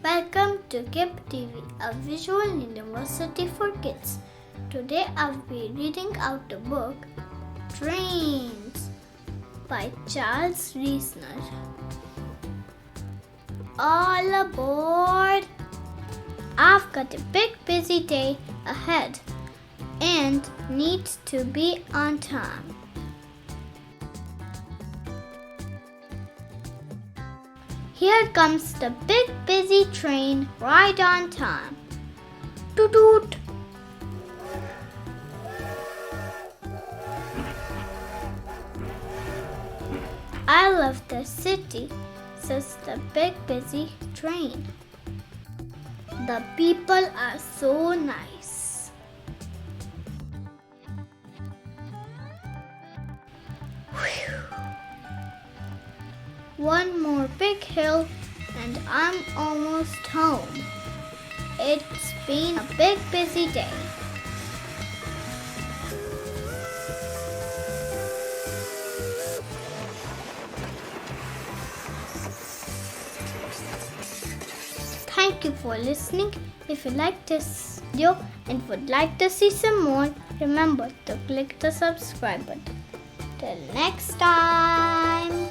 Welcome to KIP TV, a visual university for kids. Today I'll be reading out the book Trains by Charles Reisner. All aboard! I've got a big busy day ahead and need to be on time. Here comes the big busy train right on time. Toot toot! I love the city, says the big busy train. The people are so nice. Whew. One more big hill and I'm almost home. It's been a big busy day. Thank you for listening. If you like this video and would like to see some more, remember to click the subscribe button. Till next time.